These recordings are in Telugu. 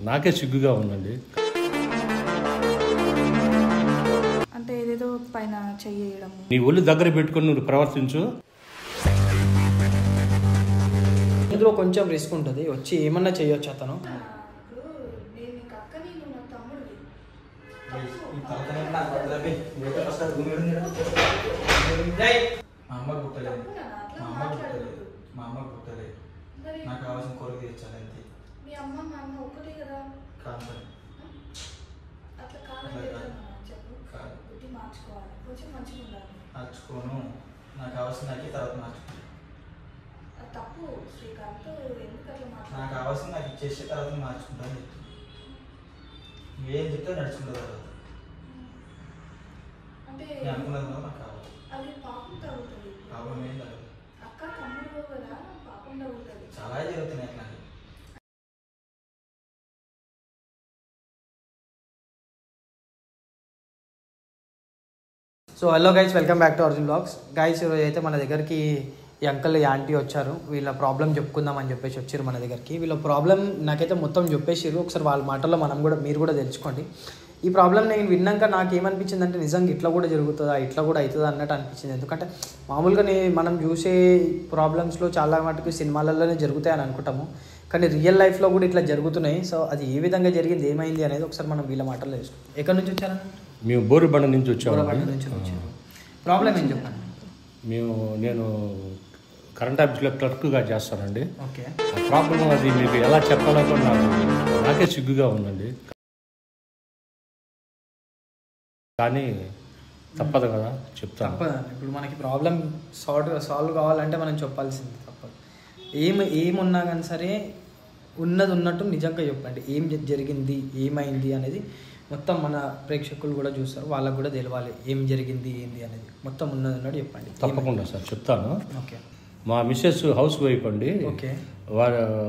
నాకే సిగ్గుగా ఉందండి. అంటే ఏదేదో పైన చెయ్యడం, నీ ఒళ్ళు దగ్గర పెట్టుకొని నువ్వు ప్రవర్తించు. ఇందులో కొంచెం రిస్క్ ఉంటుంది, వచ్చి ఏమన్నా చేయొచ్చు అతను. నాకు కావాల్సిన కోరిక తీర్చాలి అంతే. మీ అమ్మ నాన్న ఒకటే కదా. కాదు అట్లా కాదు, బుద్ధి మార్చుకోవాలి, కొంచెం మంచిగా ఉండాలి. మార్చుకోను, నాకు కావాల్సిన నాకే తర్వాత మార్చుకోను. తప్పు శ్రీకాంత్, ఎందుకు అట్లా నాకు కావాల్సిన నాకు ఇచ్చేసి తర్వాత మార్చుకుంటాను. ఏం చెప్తే నడుచుకుంటా తర్వాత అంటే అనుకున్నది నాకు కావాలి. అది పాపం తగ్గుతుంది. పాపం ఏం తగ్గదు. అక్క తమ్ముడు కదా, పాపం తగ్గుతుంది. చాలా జరుగుతున్నాయి అట్లాంటివి. So hello guys, welcome back to Arjun blogs. Guys, ఈరోజు అయితే మన దగ్గరికి ఈ అంకల్ ఈ ఆంటీ వచ్చారు. వీళ్ళ ప్రాబ్లం చెప్పుకుందామని చెప్పేసి వచ్చారు మన దగ్గరికి. వీళ్ళ ప్రాబ్లం నాకైతే మొత్తం చెప్పేసారు. ఒకసారి వాళ్ళ మాటల్లో మీరు కూడా తెలుసుకోండి. ఈ ప్రాబ్లం నేను విన్నాక నాకు ఏమనిపించింది అంటే, నిజంగా ఇట్లా కూడా జరుగుతుందా, ఇట్లా కూడా అవుతుందా అన్నట్టు అనిపించింది. ఎందుకంటే మామూలుగా మనం చూసే ప్రాబ్లమ్స్లో చాలా మటుకు సినిమాలలోనే జరుగుతాయని అనుకుంటాము, కానీ రియల్ లైఫ్లో కూడా ఇట్లా జరుగుతున్నాయి. సో అది ఏ విధంగా జరిగింది, ఏమైంది అనేది ఒకసారి మనం వీళ్ళ మాటల్లో తెలుసుకుంటాం. ఎక్కడి నుంచి వచ్చారని? మేము బోరుబండ నుంచి వచ్చాము. ప్రాబ్లం ఏం చెప్పండి. నేను కరెంట్ ఆఫీస్లో క్లర్క్గా చేస్తానండి. ఓకే. ఆ ప్రాబ్లం అది మీకు ఎలా చెప్పాలో కూడా నాకే సిగ్గుగా ఉందండి, కానీ తప్పదు కదా, చెప్తాను. తప్పదండి. ఇప్పుడు మనకి ప్రాబ్లం సాల్వ్ కావాలంటే మనం చెప్పాల్సింది తప్పదు. ఏమున్నా కానీ సరే ఉన్నది ఉన్నట్టు నిజంగా చెప్పండి. ఏం జరిగింది, ఏమైంది అనేది మొత్తం మన ప్రేక్షకులు కూడా చూస్తారు, వాళ్ళకు కూడా తెలవాలి ఏం జరిగింది ఏంది అనేది. మొత్తం ఉన్నది ఉన్నట్టు చెప్పండి. తప్పకుండా సార్ చెప్తాను. ఓకే. మా మిస్సెస్ హౌస్ వైఫ్ అండి. ఓకే.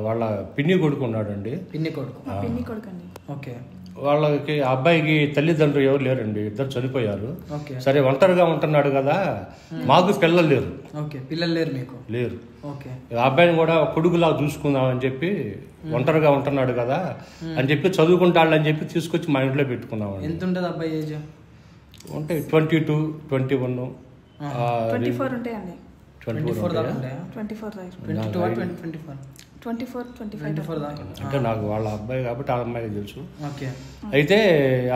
వాళ్ళ పిన్ని కొడుకు ఉన్నాడండి. పిన్ని కొడుకు. పిన్ని కొడుకు అండి. ఓకే. వాళ్ళకి అబ్బాయికి తల్లిదండ్రులు ఎవరు లేరండి, ఇద్దరు చనిపోయారు. ఓకే. సరే ఒంటరిగా ఉంటున్నాడు కదా, మాకు పిల్లలు లేరు. ఓకే. పిల్లలు లేరు మీకు? లేరు. ఓకే. అబ్బాయిని కూడా కొడుకులా చూసుకుందామని చెప్పి, ఒంటరిగా ఉంటున్నాడు కదా అని చెప్పి, చదువుకుంటాడని చెప్పి తీసుకొచ్చి మా ఇంట్లో పెట్టుకున్నామండి. ఎంత ఉంటుంది అబ్బాయి ఏజ్? అంటే 22, 21, 24 ఉంటాయండి. 24 దాకా ఉంటాయా? 24 దాకా. అంటే నాకు వాళ్ళ అబ్బాయి కాబట్టి ఆ అమ్మాయికి తెలుసు. ఓకే. అయితే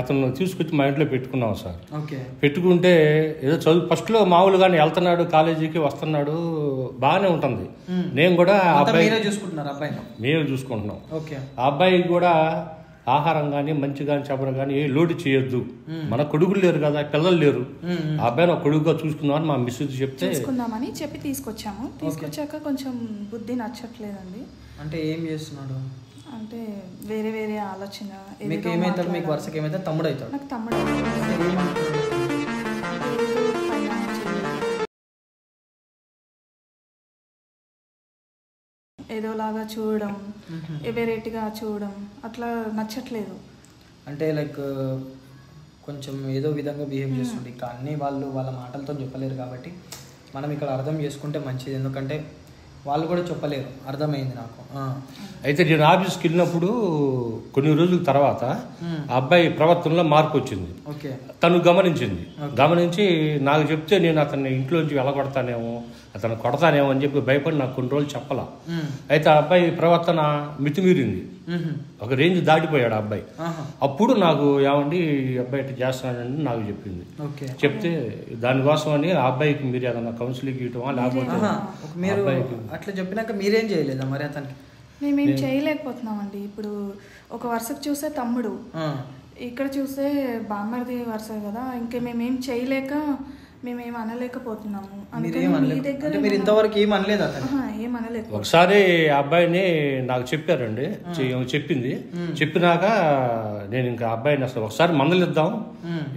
అతను తీసుకొచ్చి మా ఇంట్లో పెట్టుకున్నాం సార్. ఓకే. పెట్టుకుంటే ఏదో చదువు ఫస్ట్లో మామూలుగానే వెళ్తున్నాడు, కాలేజీకి వస్తున్నాడు, బాగానే ఉంటుంది. నేను కూడా అబ్బాయి చూసుకుంటున్నారు, అబ్బాయి మేము చూసుకుంటున్నాం. ఓకే. ఆ అబ్బాయికి కూడా ఆహారం కానీ మంచి కానీ చెప్పరు కానీ ఏ లోటు చేయొద్దు, మన కొడుకులు లేరు కదా, పిల్లలు లేరు, ఆ అబ్బాయిని ఒక కొడుకుగా చూసుకుందామని మా మిస్సెస్ చెప్తే చూసుకుందామని చెప్పి తీసుకొచ్చాము. తీసుకొచ్చాక కొంచెం బుద్ధి నచ్చట్లేదండి. అంటే ఏం చేస్తున్నాడు అంటే వేరే వేరే ఆలోచన. మీకు ఏమవుతాడు? మీకు వరుసకి ఏమవుతాడు? తమ్ముడు అవుతాడు. నాకు తమ్ముడు. ఏదోలాగా చూడడం, వెరైటీగా చూడడం, అట్లా నచ్చట్లేదు. అంటే లైక్ కొంచెం ఏదో విధంగా బిహేవ్ చేస్తుంది. కానీ వాళ్ళు వాళ్ళ మాటలతో చెప్పలేరు కాబట్టి మనం ఇక్కడ అర్థం చేసుకుంటే మంచిది. ఎందుకంటే వాళ్ళు కూడా చెప్పలేరు. అర్థమైంది నాకు. అయితే నేను ఆఫీస్కి వెళ్ళినప్పుడు కొన్ని రోజుల తర్వాత ఆ అబ్బాయి ప్రవర్తనలో మార్పు వచ్చింది. ఓకే. తను గమనించి నాకు చెప్తే నేను అతన్ని ఇంట్లోంచి వెళ్ళగొడతానేమో, అతను కొడతానేమో అని చెప్పి భయపడి నాకు కొన్ని రోజులు చెప్పలా. అయితే ఆ అబ్బాయి ప్రవర్తన మితిమీరింది, ఒక రేంజ్ దాటిపోయాడు ఆ అబ్బాయి. అప్పుడు నాకు ఏమండి అబ్బాయి ఇట్లా చేస్తున్నాడని నాకు చెప్పింది. చెప్తే దానికోసం అని ఆ అబ్బాయికి మీరు ఏదన్నా కౌన్సిలింగ్ ఇవ్వటమా, లేకపోతే అట్లా చెప్పినాక మీరేం చేయలేదా మరి అతనికి? మేమేం చేయలేకపోతున్నామండి. ఇప్పుడు ఒక వరుసకు చూసే తమ్ముడు, ఇక్కడ చూస్తే బామ్మర్ది వరుస కదా, ఇంకా మేమేం చేయలేక మేమేం అనలేకపోతున్నాము. మీరు ఇంతవరకు ఏం అనలేదు అతను? ఏం అనలేదు. ఒకసారి ఆ అబ్బాయిని నాకు చెప్పారండి, చెప్పింది. చెప్పినాక నేను ఇంకా అబ్బాయిని అసలు ఒకసారి మందలిద్దాం,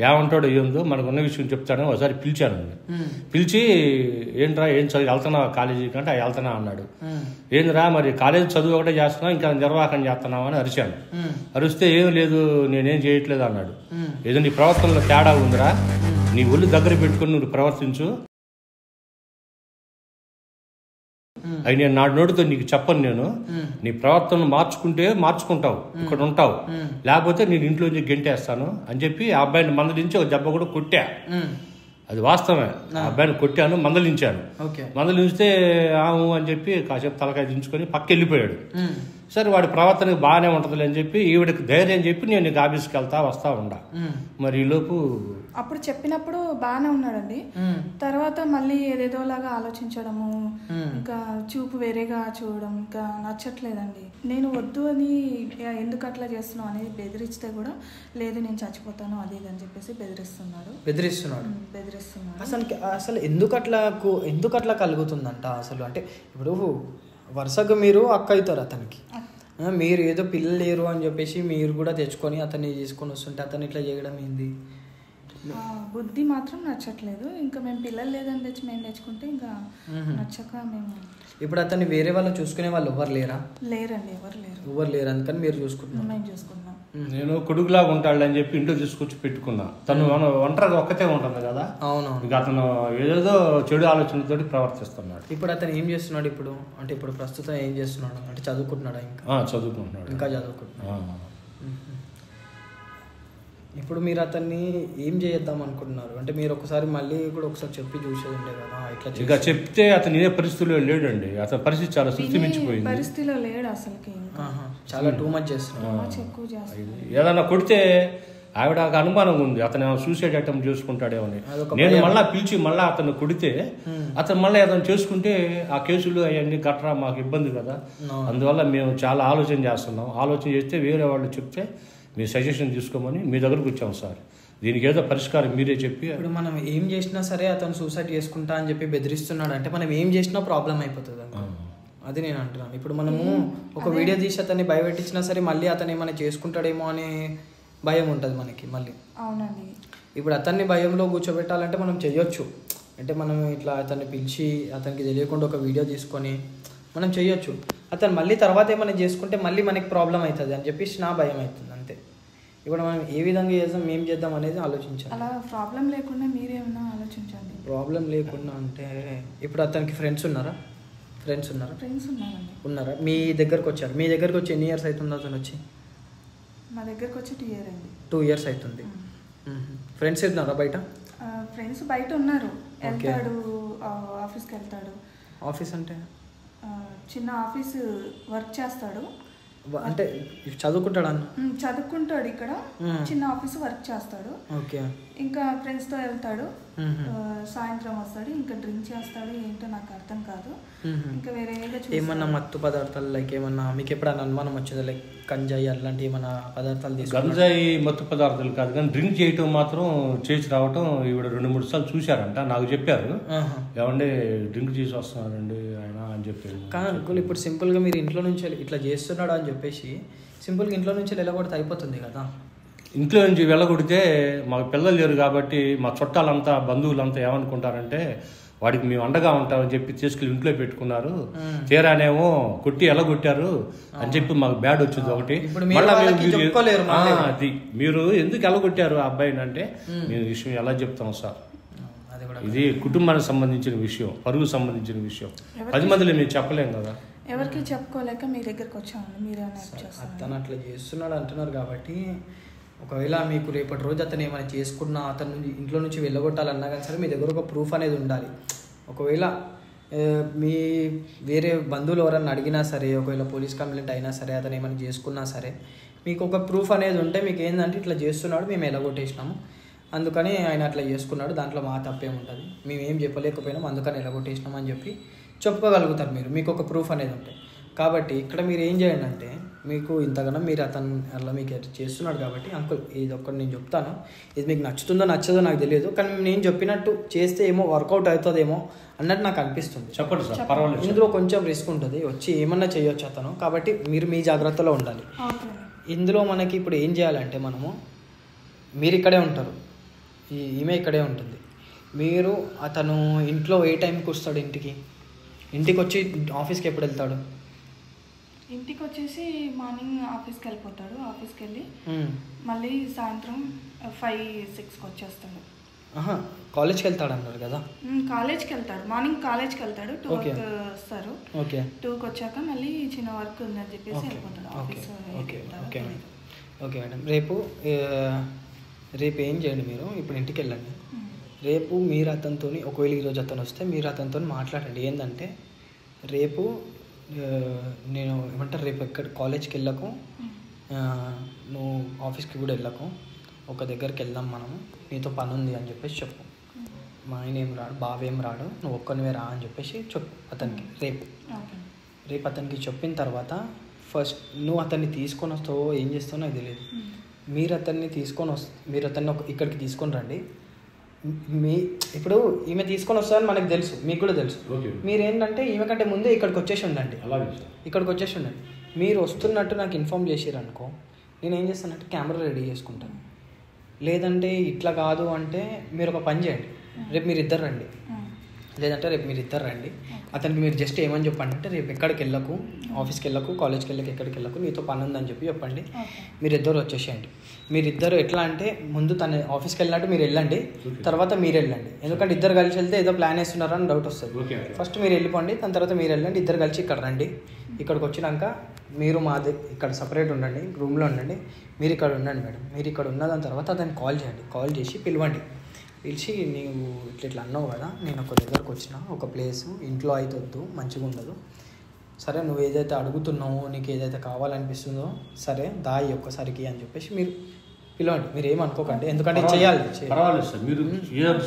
ఏమంటాడో ఏందో మనకు ఉన్న విషయం చెప్తాను. ఒకసారి పిలిచానండి. పిలిచి ఏంట్రా ఏం చదువు వెళ్తున్నా కాలేజీకి అంటే వెళ్తున్నా అన్నాడు. ఏందిరా మరి కాలేజీ చదువు ఒకటే చేస్తున్నావు, ఇంకా నిర్వాహకం చేస్తున్నావు అని అరిచాను. అరిస్తే ఏం లేదు నేనేం చేయట్లేదు అన్నాడు. ఏదో నీ ప్రవర్తనలో తేడా ఉందిరా, నీ ఒళ్ళు దగ్గర పెట్టుకుని నువ్వు ప్రవర్తించు. అవి నేను నా నోటితో నీకు చెప్పను. నేను నీ ప్రవర్తన మార్చుకుంటావు, ఇక్కడ ఉంటావు, లేకపోతే నేను ఇంట్లో నుంచి గెంటేస్తాను అని చెప్పి ఆ అబ్బాయిని మందలించి ఒక దెబ్బ కూడా కొట్టా. అది వాస్తవమే. ఆ అబ్బాయిని కొట్టాను, మందలించాను. మందలించితే ఆవు అని చెప్పి కాసేపు తలకాయ దించుకొని పక్క వెళ్ళిపోయాడు. సరే వాడి ప్రవర్తనకి బాగానే ఉంటుందిలే అని చెప్పి ఈవిడకి ధైర్యం చెప్పి నేను నీకు ఆఫీస్కి వస్తా ఉండా. మరి ఈలోపు అప్పుడు చెప్పినప్పుడు బాగానే ఉన్నాడండి. తర్వాత మళ్ళీ ఏదేదోలాగా ఆలోచించడము, ఇంకా చూపు వేరేగా చూడడం ఇంకా నచ్చట్లేదండి. నేను వద్దు అని ఎందుకు అట్లా చేస్తున్నావు అనేది బెదిరిస్తే కూడా లేదు నేను చచ్చిపోతాను అది ఇది అని చెప్పేసి బెదిరిస్తున్నాడు. అసలు ఎందుకు అట్లా కలుగుతుందంట అసలు? అంటే ఇప్పుడు వరుసగా మీరు అక్క అవుతారు అతనికి, మీరు ఏదో పిల్లలు లేరు అని చెప్పేసి మీరు కూడా తెచ్చుకొని అతన్ని తీసుకొని వస్తుంటే అతను ఇట్లా చేయడం ఏంది? బుద్ధి మాత్రం నచ్చట్లేదు. ఇంకా మేము పిల్లలు లేదని తెచ్చి మేము తెచ్చుకుంటే ఇంకా నచ్చక మేము ఇప్పుడు అతన్ని వేరే వాళ్ళు చూసుకునే వాళ్ళు ఎవరు లేరండి. ఎవరు లేరు అందుకని మీరు చూసుకుంటున్నాం. మేము చూసుకుంటున్నాం. నేను కొడుకులాగా ఉంటాడు అని చెప్పి ఇంట్లో తీసుకొచ్చి పెట్టుకున్నా. తను ఒంటరిగా ఒక్కతే ఉంటుంది కదా. అవును. ఇంకా అతను ఏదేదో చెడు ఆలోచనతో ప్రవర్తిస్తున్నాడు. ఇప్పుడు అతను ఏం చేస్తున్నాడు? ఇప్పుడు ప్రస్తుతం ఏం చేస్తున్నాడు? అంటే చదువుకుంటున్నాడా? ఇంకా చదువుకుంటున్నాడు. ఇప్పుడు మీరు అతన్ని ఏం చేద్దాం అనుకుంటున్నారు? అంటే మీరు మళ్ళీ కూడా ఒకసారి చెప్పి చూసేది ఉండే కదా. ఇట్లా చెప్తే అతను ఏ పరిస్థితిలో లేడండి. అతని పరిస్థితి చాలా శృతి మించిపోయింది. పరిస్థితిలో లేడు అసలుకి. చాలా టూ మచ్ చేస్తున్నాడు. ఏదన్నా కొడితే ఆవిడ అనుమానం ఉంది అతను సూసైడ్ అటెంప్ట్ చేసుకుంటాడేమో అని. నేను మళ్ళీ పిలిచి అతను కొడితే అతను మళ్ళీ అతను చేసుకుంటే ఆ కేసులు అవన్నీ గట్రా మాకు ఇబ్బంది కదా. అందువల్ల మేము చాలా ఆలోచన చేస్తున్నాం. ఆలోచన చేస్తే వేరే వాళ్ళు చెప్తే మీ సజెషన్ తీసుకోమని మీ దగ్గరకు వచ్చాం సార్. దీనికి ఏదో పరిష్కారం మీరే చెప్పి. ఇప్పుడు మనం ఏం చేసినా సరే అతను సూసైడ్ చేసుకుంటా అని చెప్పి బెదిరిస్తున్నాడు అంటే మనం ఏం చేసినా ప్రాబ్లం అయిపోతుంది. అది నేను అంటున్నాను. ఇప్పుడు మనము ఒక వీడియో తీసి అతన్ని భయపెట్టించినా సరే మళ్ళీ అతను ఏమైనా చేసుకుంటాడేమో అనే భయం ఉంటుంది మనకి మళ్ళీ. అవునండి. ఇప్పుడు అతన్ని భయంలో కూర్చోబెట్టాలంటే మనం చేయొచ్చు. అంటే మనం ఇట్లా అతన్ని పిలిచి అతనికి తెలియకుండా ఒక వీడియో తీసుకొని మనం చేయొచ్చు. అతను మళ్ళీ తర్వాత ఏమైనా చేసుకుంటే మళ్ళీ మనకి ప్రాబ్లం అవుతుంది అని చెప్పేసి నా భయం అవుతుంది అంతే. ఇప్పుడు మనం ఏ విధంగా చేద్దాం ఏం చేద్దాం అనేది ఆలోచించాలి. అలా ప్రాబ్లం లేకుండా మీరేమన్నా ఆలోచించండి. ప్రాబ్లం లేకుండా అంటే ఇప్పుడు అతనికి ఫ్రెండ్స్ ఉన్నారా? ఉన్నారా? మీ దగ్గరకు వచ్చారు. మీ దగ్గరకు వచ్చి ఎన్ని ఇయర్స్ అవుతుంది అతను వచ్చి? మా దగ్గరకు వచ్చి 2 years అయింది. 2 years అవుతుంది. ఫ్రెండ్స్ ఉన్నారా బయట? ఫ్రెండ్స్ బయట ఉన్నారు. వెళ్తాడు, ఆఫీస్కి వెళ్తాడు. ఆఫీస్ అంటే చిన్న ఆఫీస్ వర్క్ చేస్తాడు. అంటే చదువుకుంటాడు చదువుకుంటాడు ఇక్కడ చిన్న ఆఫీస్ వర్క్ చేస్తాడు. ఇంకా ఫ్రెండ్స్ తో వెళ్తాడు. సాయంత్రం వస్తాడు. ఇంకా డ్రింక్ చేస్తాడు. ఏంటో నాకు అర్థం కాదు. ఇంకా వేరే ఏమన్నా మత్తు పదార్థాలు లైక్ ఏమన్నా మీకు ఎప్పుడైనా అనుమానం వచ్చేది లైక్ గంజాయి అలాంటి ఏమన్నా పదార్థాలు? గంజాయి మత్తు పదార్థాలు కాదు కానీ డ్రింక్ చేయటం మాత్రం చేసి రావటం ఈవిడ 2-3 సార్లు చూశారంట. నాకు చెప్పారు ఏమంటే డ్రింక్ చేసి వస్తున్నారండి ఆయన అని చెప్పారు. కానీ అనుకోలేదు. ఇప్పుడు సింపుల్గా మీరు ఇంట్లో నుంచి ఇట్లా చేస్తున్నాడు అని చెప్పేసి సింపుల్గా ఇంట్లో నుంచి వెళ్ళగొడితే అయిపోతుంది కదా. ఇంట్లో నుంచి వెళ్ళగొడితే మాకు పిల్లలు లేరు కాబట్టి మా చుట్టాలంతా బంధువులంతా ఏమనుకుంటారంటే వాడికి మేము అండగా ఉంటామని చెప్పి తీసుకెళ్ళి ఇంట్లో పెట్టుకున్నారు. తీరానేమో కొట్టి ఎలగొట్టారు అని చెప్పి మాకు బ్యాడ్ వచ్చింది ఒకటి. అది మీరు ఎందుకు ఎలగొట్టారు ఆ అబ్బాయిని అంటే మేము విషయం ఎలా చెప్తాం సార్? ఇది కుటుంబానికి సంబంధించిన విషయం, పరువుకు సంబంధించిన విషయం. 10 మందిలో మేము చెప్పలేం కదా. ఎవరికి చెప్పుకోలేక మీ దగ్గరకు వచ్చామండి. అతను అట్లా చేస్తున్నాడు అంటున్నారు కాబట్టి ఒకవేళ మీకు రేపటి రోజు అతను ఏమైనా చేసుకున్నా అతను ఇంట్లో నుంచి వెళ్ళగొట్టాలన్నా కానీ సరే మీ దగ్గర ఒక ప్రూఫ్ అనేది ఉండాలి. ఒకవేళ మీ వేరే బంధువులు ఎవరన్నా అడిగినా సరే ఒకవేళ పోలీస్ కంప్లైంట్ అయినా సరే అతను ఏమైనా చేసుకున్నా సరే మీకు ఒక ప్రూఫ్ అనేది ఉంటే మీకు ఏంటంటే ఇట్లా చేస్తున్నాడు మేము ఎలగొట్టేసినాము అందుకని ఆయన అట్లా చేసుకున్నాడు దాంట్లో మా తప్పేముంటుంది మేము ఏం చెప్పలేకపోయినాం అందుకని ఎలగొట్టేసినాం అని చెప్పి చెప్పుకోగలుగుతారు మీరు. మీకు ఒక ప్రూఫ్ అనేది ఉంటాయి. కాబట్టి ఇక్కడ మీరు ఏం చేయండి అంటే మీకు ఇంతగానో మీరు అతను అట్లా మీకు చేస్తున్నాడు కాబట్టి అంకుల్ ఇది ఒక్కటి నేను చెప్తాను, ఇది మీకు నచ్చుతుందో నచ్చదో నాకు తెలియదు, కానీ నేను చెప్పినట్టు చేస్తే ఏమో వర్కౌట్ అవుతుందేమో అన్నట్టు నాకు అనిపిస్తుంది. చెప్పండి సార్, పర్వాలేదు. ఇందులో కొంచెం రిస్క్ ఉంటుంది, వచ్చి ఏమన్నా చేయొచ్చు అతను, కాబట్టి మీరు మీ జాగ్రత్తలో ఉండాలి. ఇందులో మనకి ఇప్పుడు ఏం చేయాలంటే మనము మీరు ఇక్కడే ఉంటారు, ఈమె ఇక్కడే ఉంటుంది. మీరు అతను ఇంట్లో ఏ టైంకి వస్తాడు? ఇంటికి వచ్చి ఆఫీస్కి ఎప్పుడు వెళ్తాడు? ఇంటికి వచ్చేసి మార్నింగ్ ఆఫీస్కి వెళ్ళిపోతాడు. ఆఫీస్కి వెళ్ళి మళ్ళీ సాయంత్రం 5-6కి వచ్చేస్తాడు. కాలేజ్కి వెళ్తాడు అన్నారు కదా. కాలేజ్కి వెళ్తాడు, మార్నింగ్ కాలేజ్కి వెళ్తాడు, 2 వస్తారు. ఓకే 2కి వచ్చాక మళ్ళీ చిన్న వర్క్ ఉందని చెప్పేసి వెళ్ళిపోతాడు ఆఫీస్. Okay madam. రేపు ఏం చేయండి, మీరు ఇప్పుడు ఇంటికి వెళ్ళండి. రేపు మీరు అతనితో, ఒకవేళ ఈరోజు అతను వస్తే మీరు అతనితో మాట్లాడండి. ఏంటంటే రేపు నేను ఏమంటారు, రేపు ఎక్కడ కాలేజ్కి వెళ్ళకు, నువ్వు ఆఫీస్కి కూడా వెళ్ళకు, ఒక దగ్గరికి వెళ్దాం మనము, నీతో పని ఉంది అని చెప్పేసి చెప్పు. మా ఆయన ఏం రాడు, బావేం రాడు, నువ్వు ఒక్కనివే రా అని చెప్పేసి చెప్పు అతనికి. రేపు అతనికి చెప్పిన తర్వాత ఫస్ట్ నువ్వు అతన్ని తీసుకొని వస్తావో ఏం చేస్తావో నాకు తెలియదు. మీరు అతన్ని ఇక్కడికి తీసుకొని రండి. ఇప్పుడు ఈమె తీసుకొని వస్తారని మనకు తెలుసు, మీకు కూడా తెలుసు. మీరేంటంటే ఈమె కంటే ముందే ఇక్కడికి వచ్చేసి ఉండండి. మీరు వస్తున్నట్టు నాకు ఇన్ఫామ్ చేసిర్రు అనుకో, నేను ఏం చేస్తానంటే కెమెరా రెడీ చేసుకుంటాను. లేదంటే ఇట్లా కాదు అంటే మీరు ఒక పని చేయండి, రేపు మీరు ఇద్దరు రండి. అతనికి మీరు జస్ట్ ఏమని చెప్పండి అంటే, రేపు ఎక్కడికి వెళ్ళకు, ఆఫీస్కి వెళ్ళకు, కాలేజ్కి వెళ్ళకు, ఎక్కడికి వెళ్ళకు, నీతో పని ఉందని చెప్పండి. మీరిద్దరు వచ్చేసేయండి. మీరిద్దరు ఎట్లా అంటే, ముందు తన ఆఫీస్కి వెళ్ళినట్టు మీరు వెళ్ళండి, తర్వాత మీరు వెళ్ళండి. ఎందుకంటే ఇద్దరు కలిసి వెళ్తే ఏదో ప్లాన్ వేస్తున్నారని డౌట్ వస్తుంది. ఫస్ట్ మీరు వెళ్ళిపోండి, దాని తర్వాత మీరు వెళ్ళండి, ఇద్దరు కలిసి ఇక్కడ రండి. ఇక్కడికి వచ్చినాక మీరు ఇక్కడ సపరేట్ ఉండండి, రూమ్లో ఉండండి. మీరు ఇక్కడ ఉండండి మేడం. మీరు ఇక్కడ ఉన్న దాని తర్వాత అతనికి కాల్ చేయండి. కాల్ చేసి పిలవండి. పిలిచి, నీవు ఇట్లా అన్నావు కదా, నేను ఒక దగ్గరకు వచ్చిన, ఒక ప్లేసు ఇంట్లో అయితే వద్దు, మంచిగా ఉండదు, సరే నువ్వు ఏదైతే అడుగుతున్నావో, నీకు ఏదైతే కావాలనిపిస్తుందో సరే దాయి ఒక్కసారికి అని చెప్పేసి మీరు పిలవండి. మీరు ఏమనుకోకండి, ఎందుకంటే చేయాలి. పర్వాలేదు సార్, మీరు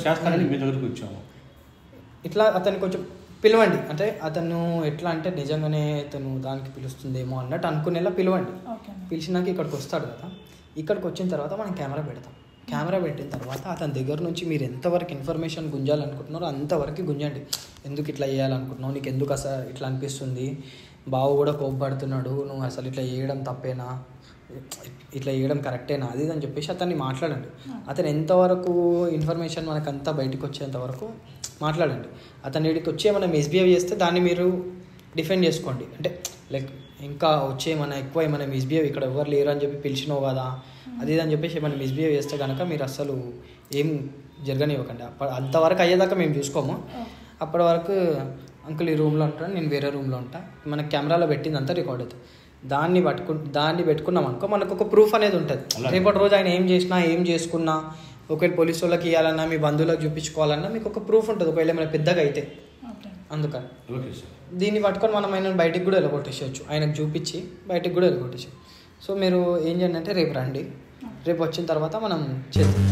చేస్తారని మీ దగ్గరికి వచ్చాము. ఇట్లా అతన్ని కొంచెం పిలవండి. అంటే అతను ఎట్లా అంటే నిజంగానే అతను దానికి పిలుస్తుందేమో అన్నట్టు అనుకునేలా పిలవండి. పిలిచినాక ఇక్కడికి వస్తాడు కదా, ఇక్కడికి వచ్చిన తర్వాత మనం కెమెరా పెడతాం. కెమెరా పెట్టిన తర్వాత అతని దగ్గర నుంచి మీరు ఎంతవరకు ఇన్ఫర్మేషన్ గుంజాలనుకుంటున్నారో అంతవరకు గుంజండి. ఎందుకు ఇట్లా చేయాలనుకుంటున్నావు, నీకు ఎందుకు అసలు ఇట్లా అనిపిస్తుంది, బావ కూడా కోప్పడుతున్నాడు, నువ్వు అసలు ఇట్లా చేయడం తప్పేనా, ఇట్లా చేయడం కరెక్టేనా, అది అని చెప్పేసి అతన్ని మాట్లాడండి. అతను ఎంతవరకు ఇన్ఫర్మేషన్ మనకంతా బయటకు వచ్చేంత వరకు మాట్లాడండి. అతని ఇక్కడికి వచ్చి ఏమైనా మిస్బిహేవ్ చేస్తే దాన్ని మీరు డిఫెండ్ చేసుకోండి. అంటే లైక్ ఇంకా వచ్చే ఏమైనా మిస్బిహేవ్, ఇక్కడ ఎవరు లేరు అని చెప్పి పిలిచినావు కదా, అది అని చెప్పేసి ఏమైనా మిస్బిహేవ్ చేస్తే కనుక మీరు అసలు ఏం జరగనివ్వకండి. అంతవరకు అయ్యేదాకా మేము చూసుకోము. అప్పటి వరకు అంకుల్ ఈ రూమ్లో ఉంటాను, నేను వేరే రూమ్లో ఉంటాను, మనకి కెమెరాలో పెట్టిందంతా రికార్డ్ అవుతుంది. దాన్ని పెట్టుకున్నాం అనుకో, మనకు ఒక ప్రూఫ్ అనేది ఉంటుంది. రేపటి రోజు ఆయన ఏం చేసినా, ఏం చేసుకున్నా, ఒకవేళ పోలీసు వాళ్ళకి ఇవ్వాలన్నా, మీ బంధువులకు చూపించుకోవాలన్నా మీకు ఒక ప్రూఫ్ ఉంటుంది, ఒకవేళ ఏమైనా పెద్దగా అయితే. అందుకని దీన్ని పట్టుకొని మనం ఆయన బయటికి కూడా వెళ్ళగొట్టేసేయచ్చు, ఆయనకు చూపించి బయటికి కూడా వెళ్ళగొట్టేసాం. సో మీరు ఏం చేయండి అంటే రేపు రండి, రేపు వచ్చిన తర్వాత మనం చేద్దాం.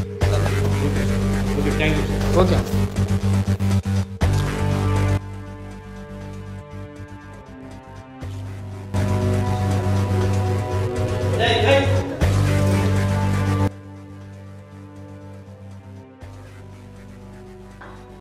ఓకే.